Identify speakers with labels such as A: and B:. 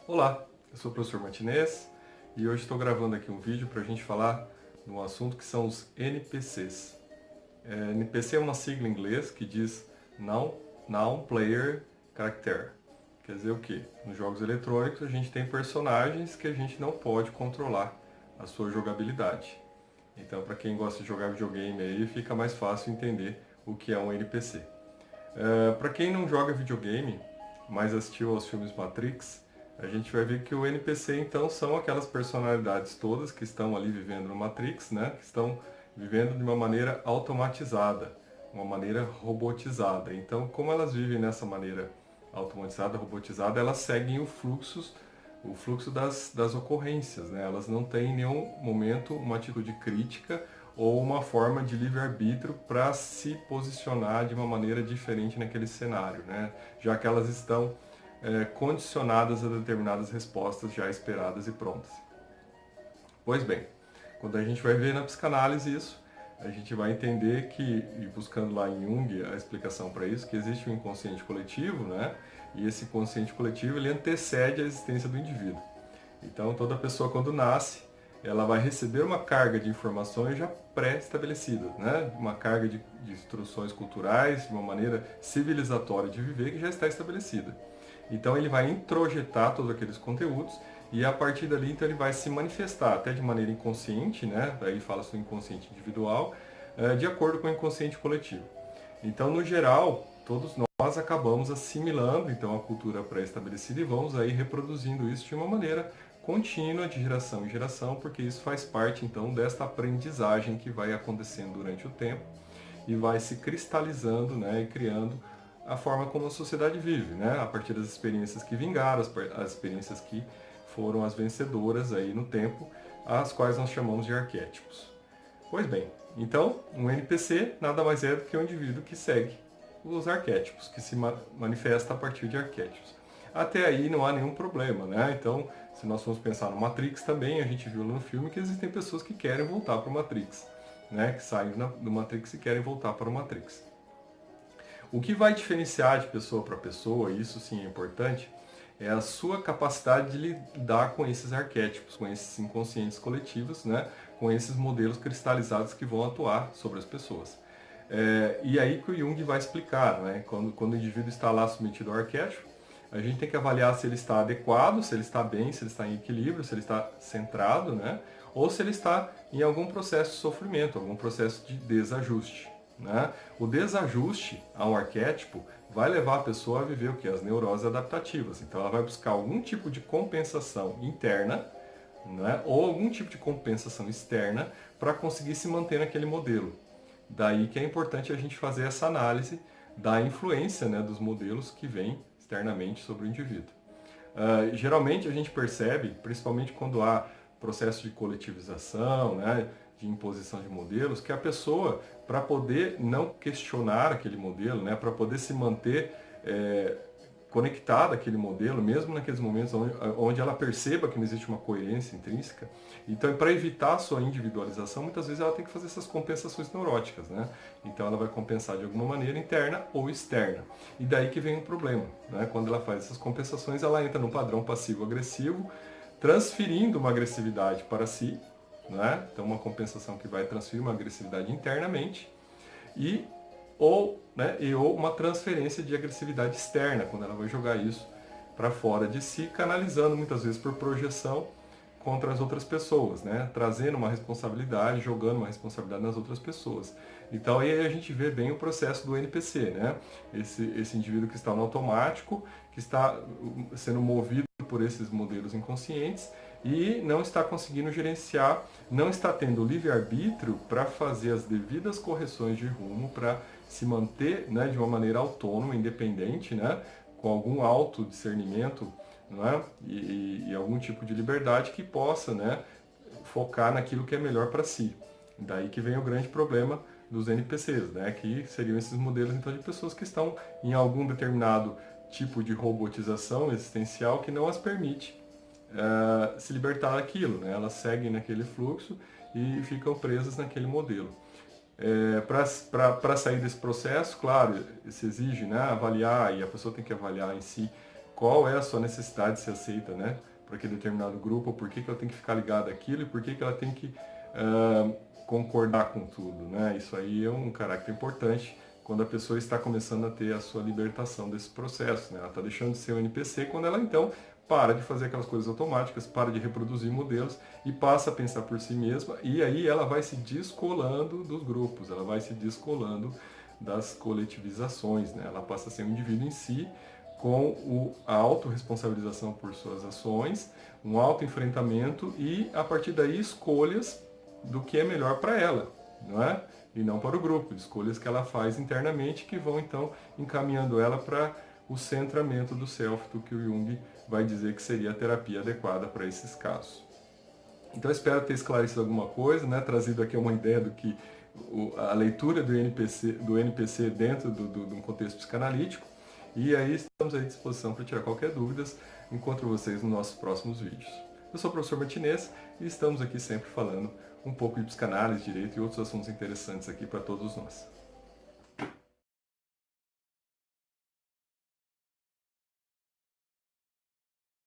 A: Olá, eu sou o professor Martinez e hoje estou gravando aqui um vídeo para a gente falar de um assunto que são os NPCs. NPC é uma sigla em inglês que diz Noun Player Character. Quer dizer o quê? Nos jogos eletrônicos a gente tem personagens que a gente não pode controlar a sua jogabilidade. Então, para quem gosta de jogar videogame aí, fica mais fácil entender o que é um NPC. Para quem não joga videogame, mas assistiu aos filmes Matrix, a gente vai ver que o NPC então são aquelas personalidades todas que estão ali vivendo no Matrix, né? Que estão vivendo de uma maneira automatizada, uma maneira robotizada. Então, como elas vivem nessa maneira automatizada, robotizada, elas seguem o fluxo das ocorrências, né? Elas não têm em nenhum momento uma atitude crítica ou uma forma de livre-arbítrio para se posicionar de uma maneira diferente naquele cenário, né? Já que elas estão condicionadas a determinadas respostas já esperadas e prontas. Pois bem, quando a gente vai ver na psicanálise isso, a gente vai entender que, e buscando lá em Jung a explicação para isso, que existe um inconsciente coletivo, né? E esse inconsciente coletivo ele antecede a existência do indivíduo. Então toda pessoa quando nasce, ela vai receber uma carga de informações já pré-estabelecidas, né? Uma carga de instruções culturais, de uma maneira civilizatória de viver que já está estabelecida. Então ele vai introjetar todos aqueles conteúdos e a partir dali então ele vai se manifestar até de maneira inconsciente, né? Aí fala-se do inconsciente individual, de acordo com o inconsciente coletivo. Então, no geral, todos nós acabamos assimilando então a cultura pré-estabelecida e vamos aí reproduzindo isso de uma maneira contínua de geração em geração, porque isso faz parte então desta aprendizagem que vai acontecendo durante o tempo e vai se cristalizando, né, e criando a forma como a sociedade vive, né, a partir das experiências que vingaram, as experiências que foram as vencedoras aí no tempo, as quais nós chamamos de arquétipos. Pois bem, então um NPC nada mais é do que um indivíduo que segue os arquétipos, que se manifesta a partir de arquétipos. Até aí não há nenhum problema, né? Então, se nós formos pensar no Matrix também, a gente viu no filme que existem pessoas que querem voltar para o Matrix, né? Que saem do Matrix e querem voltar para o Matrix. O que vai diferenciar de pessoa para pessoa, e isso sim é importante, é a sua capacidade de lidar com esses arquétipos, com esses inconscientes coletivos, né? Com esses modelos cristalizados que vão atuar sobre as pessoas. E aí que o Jung vai explicar, né? Quando o indivíduo está lá submetido ao arquétipo, a gente tem que avaliar se ele está adequado, se ele está bem, se ele está em equilíbrio, se ele está centrado, né? Ou se ele está em algum processo de sofrimento, algum processo de desajuste. Né? O desajuste a um arquétipo vai levar a pessoa a viver o que? As neuroses adaptativas. Então ela vai buscar algum tipo de compensação interna, né? Ou algum tipo de compensação externa para conseguir se manter naquele modelo. Daí que é importante a gente fazer essa análise da influência, né, dos modelos que vêm externamente sobre o indivíduo. Geralmente a gente percebe, principalmente quando há processo de coletivização, né, de imposição de modelos, que a pessoa, para poder não questionar aquele modelo, né, para poder se manter conectada àquele modelo, mesmo naqueles momentos onde ela perceba que não existe uma coerência intrínseca. Então, para evitar a sua individualização, muitas vezes ela tem que fazer essas compensações neuróticas, né? Então, ela vai compensar de alguma maneira interna ou externa. E daí que vem o problema, né? Quando ela faz essas compensações, ela entra no padrão passivo-agressivo, transferindo uma agressividade para si, né? Então, uma compensação que vai transferir uma agressividade internamente ou uma transferência de agressividade externa, quando ela vai jogar isso para fora de si, canalizando muitas vezes por projeção contra as outras pessoas, né? Trazendo uma responsabilidade, jogando uma responsabilidade nas outras pessoas. Então aí a gente vê bem o processo do NPC, né? Esse indivíduo que está no automático, que está sendo movido por esses modelos inconscientes e não está conseguindo gerenciar, não está tendo livre-arbítrio para fazer as devidas correções de rumo, para se manter, né, de uma maneira autônoma, independente, né, com algum autodiscernimento, não é? E algum tipo de liberdade que possa, né, focar naquilo que é melhor para si. Daí que vem o grande problema dos NPCs, né, que seriam esses modelos então, de pessoas que estão em algum determinado tipo de robotização existencial que não as permite se libertar daquilo, né? Elas seguem naquele fluxo e ficam presas naquele modelo. Para sair desse processo, claro, se exige, né, avaliar, e a pessoa tem que avaliar em si qual é a sua necessidade de ser aceita, né? Para aquele determinado grupo, por que ela tem que ficar ligada àquilo e por que ela tem que concordar com tudo, né? Isso aí é um caráter importante quando a pessoa está começando a ter a sua libertação desse processo, né? Ela está deixando de ser um NPC quando ela então para de fazer aquelas coisas automáticas, para de reproduzir modelos e passa a pensar por si mesma, e aí ela vai se descolando dos grupos, ela vai se descolando das coletivizações, né? Ela passa a ser um indivíduo em si, com a autorresponsabilização por suas ações, um autoenfrentamento e, a partir daí, escolhas do que é melhor para ela, não é? E não para o grupo, escolhas que ela faz internamente que vão, então, encaminhando ela para o centramento do self, do que o Jung vai dizer que seria a terapia adequada para esses casos. Então, espero ter esclarecido alguma coisa, né? Trazido aqui uma ideia do que a leitura do NPC dentro de um contexto psicanalítico. E aí estamos à disposição para tirar qualquer dúvida. Encontro vocês nos nossos próximos vídeos. Eu sou o professor Martinez e estamos aqui sempre falando um pouco de psicanálise, direito e outros assuntos interessantes aqui para todos nós.